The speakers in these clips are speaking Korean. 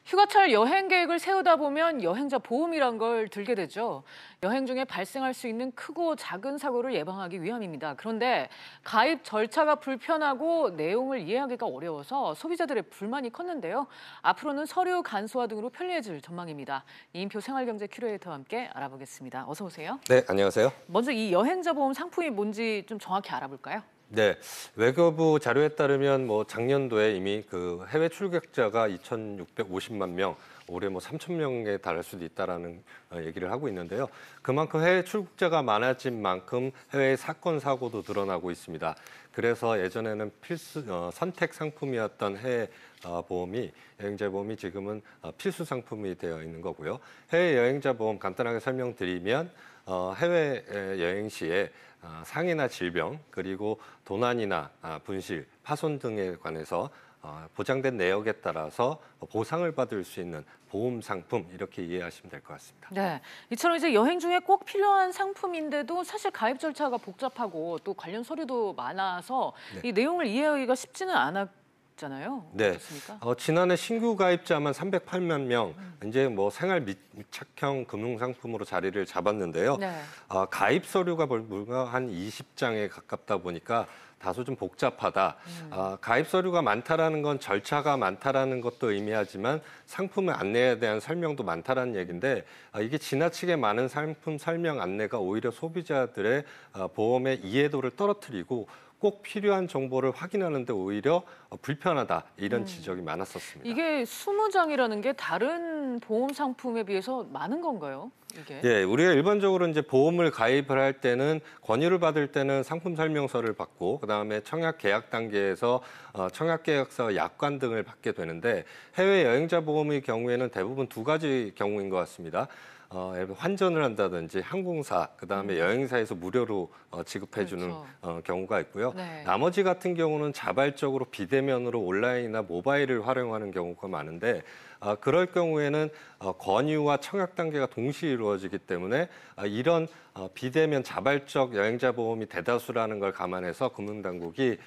휴가철 여행 계획을 세우다 보면 여행자 보험이란 걸 들게 되죠. 여행 중에 발생할 수 있는 크고 작은 사고를 예방하기 위함입니다. 그런데 가입 절차가 불편하고 내용을 이해하기가 어려워서 소비자들의 불만이 컸는데요. 앞으로는 서류 간소화 등으로 편리해질 전망입니다. 이인표 생활경제 큐레이터와 함께 알아보겠습니다. 어서 오세요. 네, 안녕하세요. 먼저 이 여행자 보험 상품이 뭔지 좀 정확히 알아볼까요? 네, 외교부 자료에 따르면 작년도에 이미 해외 출국자가 2,650만 명, 올해 3,000명에 달할 수도 있다라는 얘기를 하고 있는데요. 그만큼 해외 출국자가 많아진 만큼 해외 사건 사고도 늘어나고 있습니다. 그래서 예전에는 필수 선택 상품이었던 해외 보험이 여행자 보험이 지금은 필수 상품이 되어 있는 거고요. 해외 여행자 보험 간단하게 설명드리면 해외 여행 시에 상해나 질병 그리고 도난이나 분실, 파손 등에 관해서 보장된 내역에 따라서 보상을 받을 수 있는 보험 상품 이렇게 이해하시면 될 것 같습니다. 네, 이처럼 이제 여행 중에 꼭 필요한 상품인데도 사실 가입 절차가 복잡하고 또 관련 서류도 많아서 이 내용을 이해하기가 쉽지는 않았잖아요. 네, 어떻습니까? 지난해 신규 가입자만 308만 명, 이제 생활 밀착형 금융 상품으로 자리를 잡았는데요. 네. 가입 서류가 불과 한 20장에 가깝다 보니까 다소 좀 복잡하다. 가입 서류가 많다라는 건 절차가 많다라는 것도 의미하지만 상품의 안내에 대한 설명도 많다라는 얘기인데 이게 지나치게 많은 상품 설명 안내가 오히려 소비자들의 보험의 이해도를 떨어뜨리고 꼭 필요한 정보를 확인하는데 오히려 불편하다 이런 지적이 많았었습니다. 이게 20장이라는 게 다른 보험 상품에 비해서 많은 건가요? 이게? 예, 우리가 일반적으로 이제 보험을 가입을 할 때는 권유를 받을 때는 상품 설명서를 받고 그다음에 청약 계약 단계에서 청약 계약서 약관 등을 받게 되는데 해외 여행자 보험의 경우에는 대부분 두 가지 경우인 것 같습니다. 환전을 한다든지 항공사, 그다음에 여행사에서 무료로 지급해주는 그렇죠. 경우가 있고요. 네. 나머지 같은 경우는 자발적으로 비대면으로 온라인이나 모바일을 활용하는 경우가 많은데 그럴 경우에는 권유와 청약 단계가 동시에 이루어지기 때문에 이런 비대면 자발적 여행자 보험이 대다수라는 걸 감안해서 금융당국이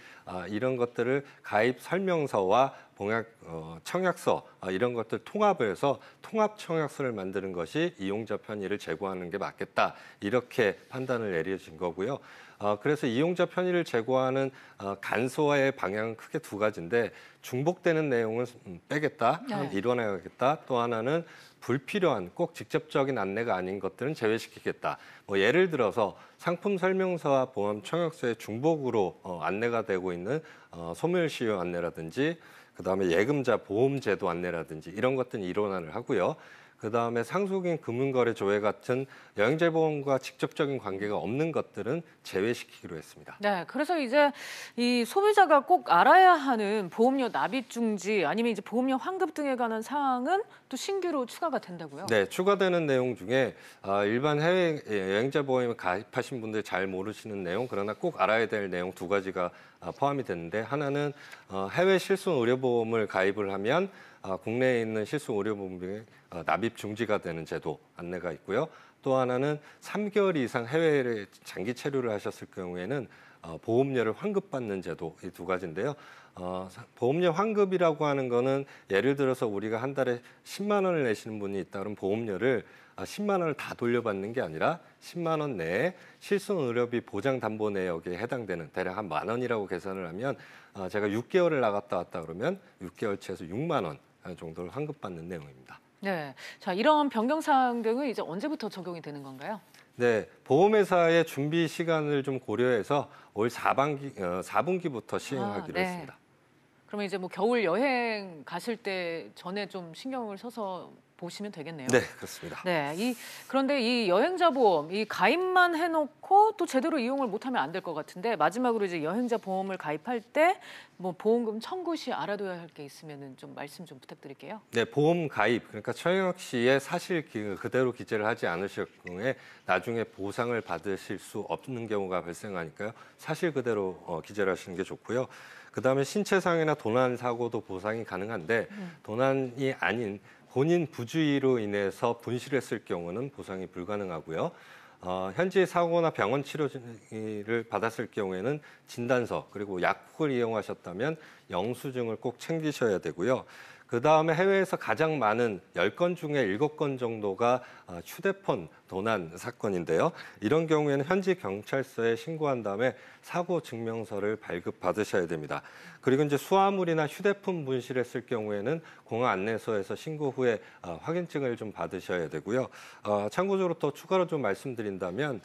이런 것들을 가입 설명서와 청약서 이런 것들 통합을 해서 통합 청약서를 만드는 것이 이용자 편의를 제고하는 게 맞겠다 이렇게 판단을 내려진 거고요. 그래서 이용자 편의를 제고하는 간소화의 방향은 크게 두 가지인데 중복되는 내용은 빼겠다, 일원화하겠다. 또 하나는 불필요한 꼭 직접적인 안내가 아닌 것들은 제외시키겠다. 예를 들어서 상품 설명서와 보험 청약서의 중복으로 안내가 되고 있는 소멸시효 안내라든지 그다음에 예금자 보험제도 안내라든지 이런 것들은 일원화를 하고요. 그다음에 상속인 금융거래 조회 같은 여행자 보험과 직접적인 관계가 없는 것들은 제외시키기로 했습니다. 네, 그래서 이제 이 소비자가 꼭 알아야 하는 보험료 납입 중지 아니면 이제 보험료 환급 등에 관한 사항은 또 신규로 추가가 된다고요? 네, 추가되는 내용 중에 일반 해외 여행자 보험에 가입하신 분들 잘 모르시는 내용, 그러나 꼭 알아야 될 내용 두 가지가 포함이 되는데 하나는 해외 실손 의료보험을 가입을 하면 국내에 있는 실손 의료보험이 납입 중지가 되는 제도 안내가 있고요. 또 하나는 3개월 이상 해외에 장기 체류를 하셨을 경우에는 보험료를 환급받는 제도 이 두 가지인데요. 보험료 환급이라고 하는 거는 예를 들어서 우리가 한 달에 10만 원을 내시는 분이 있다 그러면 보험료를 10만 원을 다 돌려받는 게 아니라 10만 원 내에 실손 의료비 보장 담보 내역에 해당되는 대략 한 1만 원이라고 계산을 하면 제가 6개월을 나갔다 왔다 그러면 6개월치에서 6만 원 정도를 환급받는 내용입니다. 네, 자 이런 변경 사항 등은 이제 언제부터 적용이 되는 건가요? 네, 보험회사의 준비 시간을 좀 고려해서 올 4분기부터 시행하기로 했습니다. 그러면 이제 겨울 여행 가실 때 전에 좀 신경을 써서 보시면 되겠네요. 네, 그렇습니다. 네, 그런데 이 여행자 보험, 이 가입만 해놓고 또 제대로 이용을 못하면 안 될 것 같은데 마지막으로 이제 여행자 보험을 가입할 때 보험금 청구 시 알아둬야 할 게 있으면은 좀 말씀 좀 부탁드릴게요. 네, 보험 가입 그러니까 청약 시에 사실 그대로 기재를 하지 않으실 경우에 나중에 보상을 받으실 수 없는 경우가 발생하니까요. 사실 그대로 기재를 하시는 게 좋고요. 그다음에 신체상해나 도난 사고도 보상이 가능한데 도난이 아닌 본인 부주의로 인해서 분실했을 경우는 보상이 불가능하고요. 현재 사고나 병원 치료를 받았을 경우에는 진단서 그리고 약국을 이용하셨다면 영수증을 꼭 챙기셔야 되고요. 그다음에 해외에서 가장 많은 10건 중에 7건 정도가 휴대폰 도난 사건인데요. 이런 경우에는 현지 경찰서에 신고한 다음에 사고 증명서를 발급받으셔야 됩니다. 그리고 이제 수화물이나 휴대폰 분실했을 경우에는 공항 안내소에서 신고 후에 확인증을 좀 받으셔야 되고요. 참고적으로 또 추가로 좀 말씀드린다면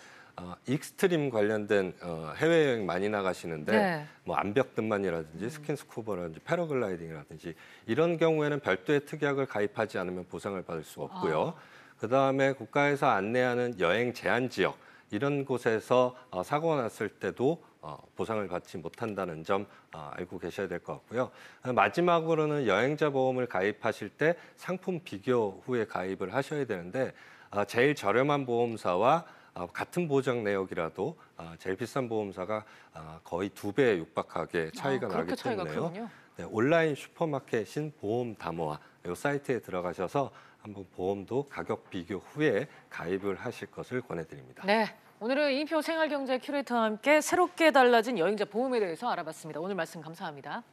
익스트림 관련된 해외여행 많이 나가시는데 네. 뭐 암벽등반이라든지 스킨스쿠버라든지 패러글라이딩이라든지 이런 경우에는 별도의 특약을 가입하지 않으면 보상을 받을 수 없고요. 그다음에 국가에서 안내하는 여행 제한 지역 이런 곳에서 사고가 났을 때도 보상을 받지 못한다는 점 알고 계셔야 될 것 같고요. 마지막으로는 여행자 보험을 가입하실 때 상품 비교 후에 가입을 하셔야 되는데 제일 저렴한 보험사와 같은 보장 내역이라도 제일 비싼 보험사가 거의 2배에 육박하게 차이가 나기 때문에요. 네, 온라인 슈퍼마켓인 보험담화 이 사이트에 들어가셔서 한번 보험도 가격 비교 후에 가입을 하실 것을 권해드립니다. 네, 오늘은 이인표 생활경제 큐레이터와 함께 새롭게 달라진 여행자 보험에 대해서 알아봤습니다. 오늘 말씀 감사합니다.